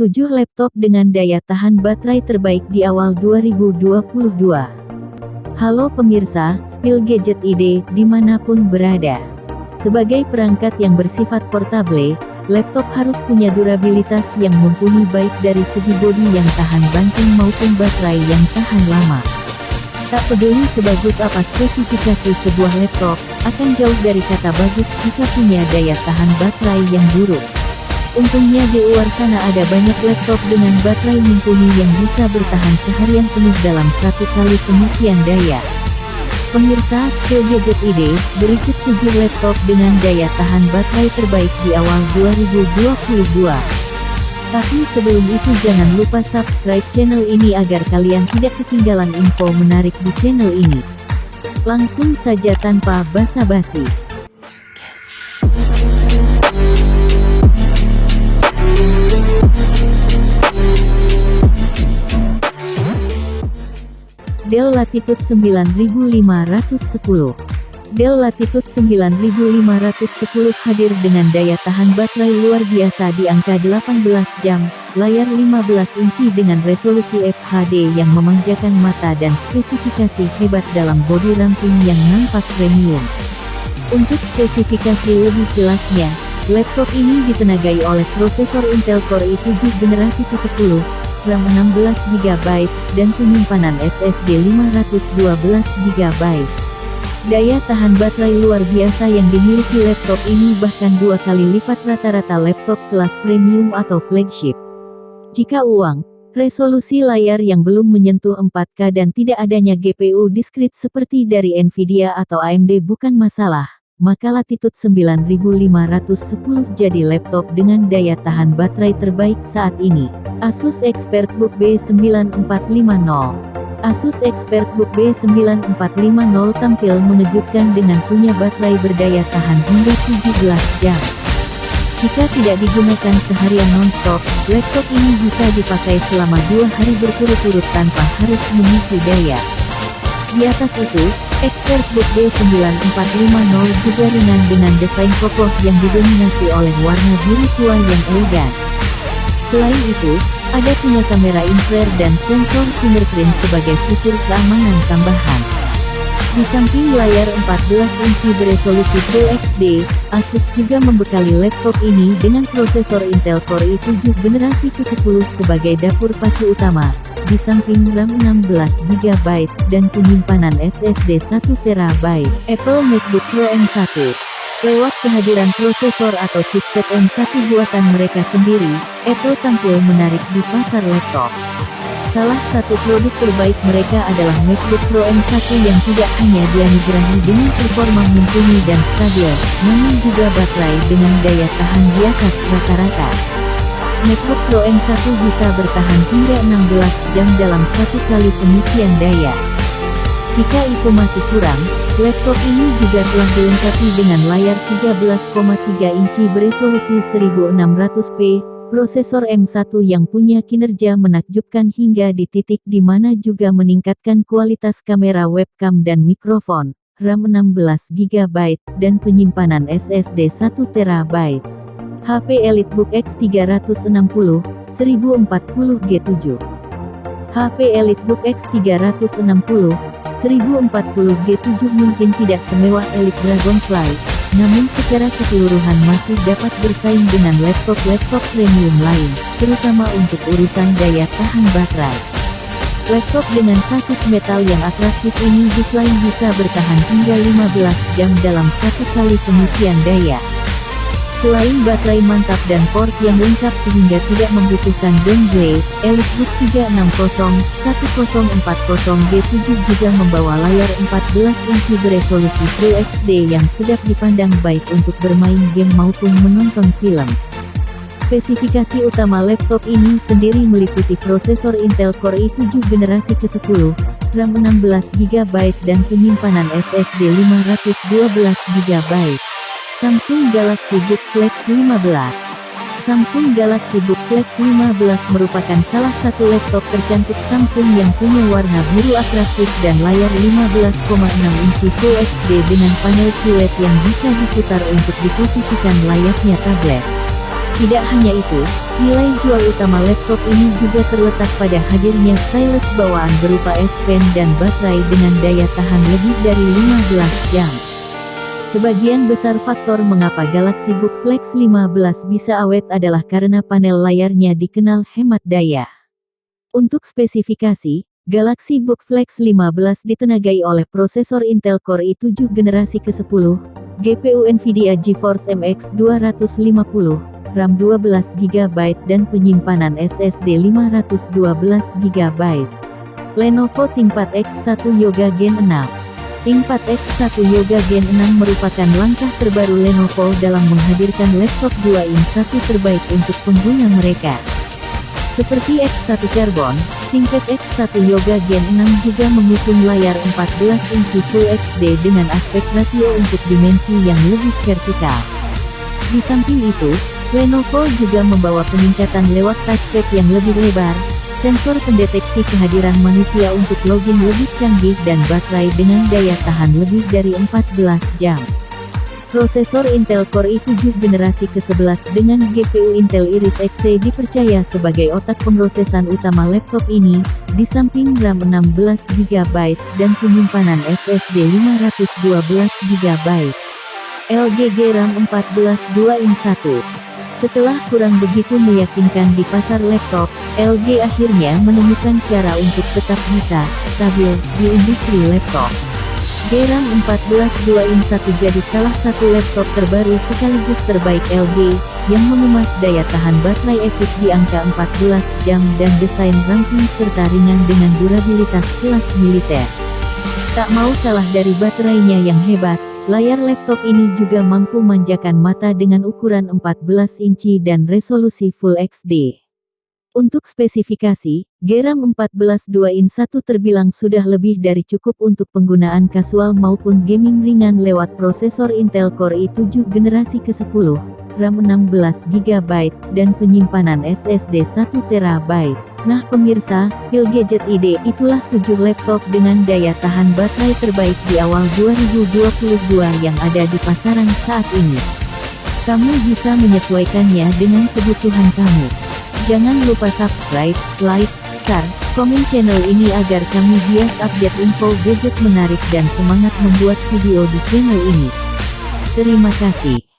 7 laptop dengan daya tahan baterai terbaik di awal 2022. Halo pemirsa, Spill Gadget ID, dimanapun berada. Sebagai perangkat yang bersifat portable, laptop harus punya durabilitas yang mumpuni baik dari segi bodi yang tahan banting maupun baterai yang tahan lama. Tak peduli sebagus apa spesifikasi sebuah laptop, akan jauh dari kata bagus jika punya daya tahan baterai yang buruk. Untungnya di luar sana ada banyak laptop dengan baterai mumpuni yang bisa bertahan seharian penuh dalam satu kali pengisian daya. Pemirsa, Spill Gadget ID, berikut 7 laptop dengan daya tahan baterai terbaik di awal 2022. Tapi sebelum itu jangan lupa subscribe channel ini agar kalian tidak ketinggalan info menarik di channel ini. Langsung saja tanpa basa-basi. Dell Latitude 9510. Dell Latitude 9510 hadir dengan daya tahan baterai luar biasa di angka 18 jam, layar 15 inci dengan resolusi FHD yang memanjakan mata dan spesifikasi hebat dalam bodi ramping yang nampak premium. Untuk spesifikasi lebih jelasnya, laptop ini ditenagai oleh prosesor Intel Core i7 generasi ke-10, RAM 16GB, dan penyimpanan SSD 512GB. Daya tahan baterai luar biasa yang dimiliki laptop ini bahkan 2 kali lipat rata-rata laptop kelas premium atau flagship. Jika uang, resolusi layar yang belum menyentuh 4K dan tidak adanya GPU diskrit seperti dari Nvidia atau AMD bukan masalah, maka Latitude 9510 jadi laptop dengan daya tahan baterai terbaik saat ini. Asus ExpertBook B9450. Asus ExpertBook B9450 tampil mengejutkan dengan punya baterai berdaya tahan hingga 17 jam. Jika tidak digunakan seharian non-stop, laptop ini bisa dipakai selama 2 hari berturut-turut tanpa harus mengisi daya. Di atas itu, ExpertBook B9450 juga ringan dengan desain kokoh yang didominasi oleh warna biru tua yang elegan. Selain itu, ada punya kamera infrared dan sensor fingerprint sebagai fitur keamanan tambahan. Di samping layar 14 inci beresolusi Full HD, Asus juga membekali laptop ini dengan prosesor Intel Core i7 generasi ke-10 sebagai dapur pacu utama, di samping RAM 16GB dan penyimpanan SSD 1TB. Apple MacBook Pro M1. Lewat kehadiran prosesor atau chipset M1 buatan mereka sendiri, Apple tampil menarik di pasar laptop. Salah satu produk terbaik mereka adalah MacBook Pro M1 yang tidak hanya dianugerahi dengan performa mumpuni dan stabil, namun juga baterai dengan daya tahan di atas rata-rata. MacBook Pro M1 bisa bertahan hingga 16 jam dalam satu kali pengisian daya. Jika itu masih kurang, laptop ini juga telah dilengkapi dengan layar 13,3 inci beresolusi 1600p, prosesor M1 yang punya kinerja menakjubkan hingga di titik di mana juga meningkatkan kualitas kamera webcam dan mikrofon, RAM 16GB, dan penyimpanan SSD 1TB. HP EliteBook X360, 1040G7. HP EliteBook X360, 1040G7 mungkin tidak semewah Elite Dragonfly, namun secara keseluruhan masih dapat bersaing dengan laptop-laptop premium lain, terutama untuk urusan daya tahan baterai. Laptop dengan sasis metal yang atraktif ini diklaim bisa bertahan hingga 15 jam dalam satu kali pengisian daya. Selain baterai mantap dan port yang lengkap sehingga tidak membutuhkan dongle, EliteBook 360-1040G7 juga membawa layar 14 inci beresolusi Full HD yang sedap dipandang baik untuk bermain game maupun menonton film. Spesifikasi utama laptop ini sendiri meliputi prosesor Intel Core i7 generasi ke-10, RAM 16GB dan penyimpanan SSD 512GB. Samsung Galaxy Book Flex 15. Samsung Galaxy Book Flex 15 merupakan salah satu laptop tercantik Samsung yang punya warna biru atraktif dan layar 15,6 inci Full HD dengan panel QLED yang bisa diputar untuk diposisikan layaknya tablet. Tidak hanya itu, nilai jual utama laptop ini juga terletak pada hadirnya stylus bawaan berupa S Pen dan baterai dengan daya tahan lebih dari 15 jam. Sebagian besar faktor mengapa Galaxy Book Flex 15 bisa awet adalah karena panel layarnya dikenal hemat daya. Untuk spesifikasi, Galaxy Book Flex 15 ditenagai oleh prosesor Intel Core i7 generasi ke-10, GPU Nvidia GeForce MX 250, RAM 12GB dan penyimpanan SSD 512GB. Lenovo ThinkPad X1 Yoga Gen 6. ThinkPad X1 Yoga Gen 6 merupakan langkah terbaru Lenovo dalam menghadirkan laptop 2-in 1 terbaik untuk pengguna mereka. Seperti X1 Carbon, ThinkPad X1 Yoga Gen 6 juga mengusung layar 14 inci Full HD dengan aspek ratio untuk dimensi yang lebih vertikal. Di samping itu, Lenovo juga membawa peningkatan lewat touchpad yang lebih lebar, sensor pendeteksi kehadiran manusia untuk login lebih canggih dan baterai dengan daya tahan lebih dari 14 jam. Prosesor Intel Core i7 generasi ke-11 dengan GPU Intel Iris Xe dipercaya sebagai otak pemrosesan utama laptop ini, di samping RAM 16GB dan penyimpanan SSD 512GB. LG G-RAM 14 2-in 1. Setelah kurang begitu meyakinkan di pasar laptop, LG akhirnya menemukan cara untuk tetap bisa stabil di industri laptop. G-RAM 14 2-in 1 jadi salah satu laptop terbaru sekaligus terbaik LG, yang mengemas daya tahan baterai epik di angka 14 jam dan desain ramping serta ringan dengan durabilitas kelas militer. Tak mau kalah dari baterainya yang hebat, layar laptop ini juga mampu manjakan mata dengan ukuran 14 inci dan resolusi Full HD. Untuk spesifikasi, G-RAM 14 2-in 1 terbilang sudah lebih dari cukup untuk penggunaan kasual maupun gaming ringan lewat prosesor Intel Core i7 generasi ke-10, RAM 16GB, dan penyimpanan SSD 1TB. Nah pemirsa, Spill Gadget ID, itulah 7 laptop dengan daya tahan baterai terbaik di awal 2022 yang ada di pasaran saat ini. Kamu bisa menyesuaikannya dengan kebutuhan kamu. Jangan lupa subscribe, like, share, komen channel ini agar kami bias update info gadget menarik dan semangat membuat video di channel ini. Terima kasih.